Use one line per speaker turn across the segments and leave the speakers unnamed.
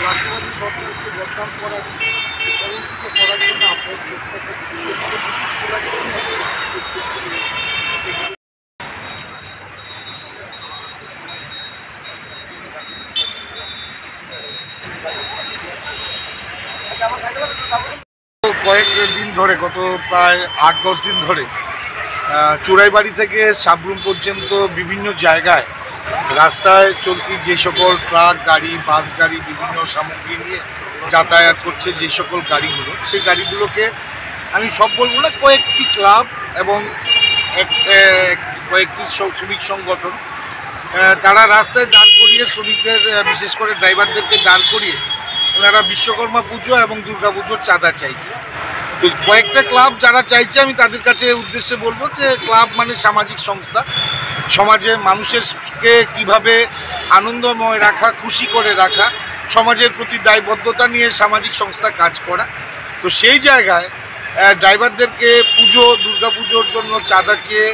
রাষ্ট্রবাদী সরকারকে বদনাম করার করার জন্য আপনার চেষ্টা কয়েক দিন ধরে, গত প্রায় 8-10 দিন ধরে চোরাইবাড়ি থেকে সাবরুম পর্যন্ত বিভিন্ন জায়গায় রাস্তায় চলতি যে সকল ট্রাক গাড়ি, বাস গাড়ি, বিভিন্ন সামগ্রী নিয়ে যাতায়াত করছে যে সকল গাড়িগুলো, সেই গাড়িগুলোকে আমি সব বলবো না, কয়েকটি ক্লাব এবং কয়েকটি শ্রমিক সংগঠন তারা রাস্তায় দাঁড় করিয়ে শ্রমিকদের, বিশেষ করে ড্রাইভারদেরকে দাঁড় করিয়ে ওনারা বিশ্বকর্মা পুজো এবং দুর্গা পুজোর চাঁদা চাইছে। তো কয়েকটা ক্লাব যারা চাইছে, আমি তাদের কাছে উদ্দেশ্যে বলবো যে ক্লাব মানে সামাজিক সংস্থা, সমাজের মানুষকে কিভাবে আনন্দময় রাখা, খুশি করে রাখা, সমাজের প্রতি দায়বদ্ধতা নিয়ে সামাজিক সংস্থা কাজ করা। তো সেই জায়গায় ড্রাইভারদেরকে দুর্গা পুজোর জন্য চাঁদা চেয়ে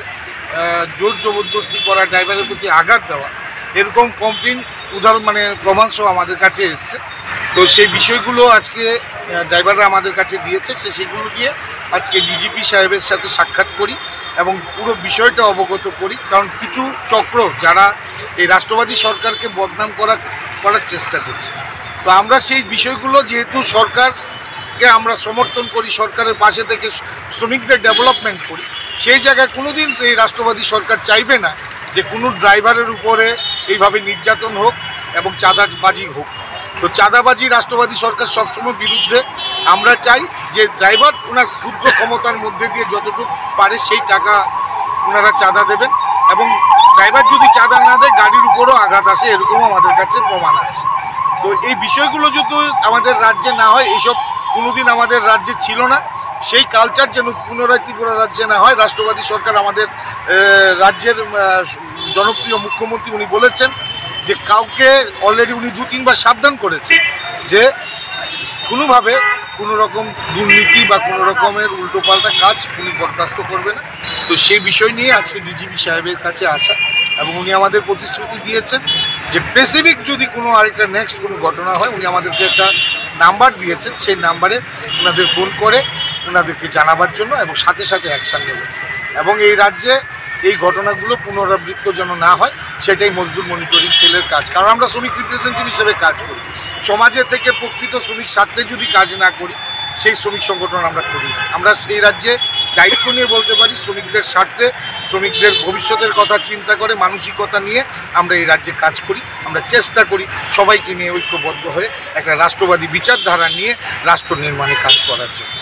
জোর জবরদস্তি করা, ড্রাইভারের প্রতি আঘাত দেওয়া, এরকম কমপ্লেন প্রমাণসহ আমাদের কাছে এসছে। তো সেই বিষয়গুলো আজকে ড্রাইভাররা আমাদের কাছে দিয়েছে, সেগুলো দিয়ে আজকে ডিজিপি সাহেবের সাথে সাক্ষাৎ করি এবং পুরো বিষয়টা অবগত করি। কারণ কিছু চক্র যারা এই রাষ্ট্রবাদী সরকারকে বদনাম করার চেষ্টা করছে, তো আমরা সেই বিষয়গুলো, যেহেতু সরকারকে আমরা সমর্থন করি, সরকারের পাশে থেকে শ্রমিকদের ডেভেলপমেন্ট করি, সেই জায়গায় কোনোদিন এই রাষ্ট্রবাদী সরকার চাইবে না যে কোনো ড্রাইভারের উপরে এইভাবে নির্যাতন হোক এবং চাঁদাবাজি হোক। তো চাঁদাবাজি রাষ্ট্রবাদী সরকার সবসময় বিরুদ্ধে। আমরা চাই যে ড্রাইভার ওনার ক্ষুদ্র ক্ষমতার মধ্যে দিয়ে যতটুকু পারে সেই টাকা ওনারা চাঁদা দেবেন, এবং ড্রাইভার যদি চাঁদা না দেয় গাড়ির উপরও আঘাত আসে, এরকমও আমাদের কাছে প্রমাণ আছে। তো এই বিষয়গুলো যদি আমাদের রাজ্যে না হয়, এইসব কোনোদিন আমাদের রাজ্যে ছিল না, সেই কালচার যেন পুনরায় ত্রিপুরা রাজ্যে না হয়। রাষ্ট্রবাদী সরকার, আমাদের রাজ্যের জনপ্রিয় মুখ্যমন্ত্রী, উনি বলেছেন যে কাউকে অলরেডি উনি 2-3 বার সাবধান করেছে যে কোনোভাবে কোনো রকম দুর্নীতি বা কোনো রকমের উল্টোপাল্টা কাজ উনি বরদাস্ত করবে না। তো সেই বিষয় নিয়ে আজকে ডিজিপি সাহেবের কাছে আসা, এবং উনি আমাদের প্রতিশ্রুতি দিয়েছেন যে স্পেসিফিক যদি কোনো আরেকটা নেক্সট কোনো ঘটনা হয়, উনি আমাদেরকে একটা নাম্বার দিয়েছেন, সেই নাম্বারে ওনাদের ফোন করে ওনাদেরকে জানাবার জন্য, এবং সাথে সাথে অ্যাকশান নেবেন, এবং এই রাজ্যে এই ঘটনাগুলো পুনরাবৃত্ত যেন না হয়, সেটাই মজদুর মনিটরিং সেলের কাজ। কারণ আমরা শ্রমিক রিপ্রেজেন্টেটিভ হিসেবে কাজ করি, সমাজে থেকে প্রকৃত শ্রমিক স্বার্থে যদি কাজ না করি, সেই শ্রমিক সংগঠন আমরা করি না। আমরা এই রাজ্যে দায়িত্ব নিয়ে বলতে পারি, শ্রমিকদের স্বার্থে, শ্রমিকদের ভবিষ্যতের কথা চিন্তা করে, মানসিকতা নিয়ে আমরা এই রাজ্যে কাজ করি। আমরা চেষ্টা করি সবাইকে নিয়ে ঐক্যবদ্ধ হয়ে একটা রাষ্ট্রবাদী বিচারধারা নিয়ে রাষ্ট্র নির্মাণে কাজ করার জন্য।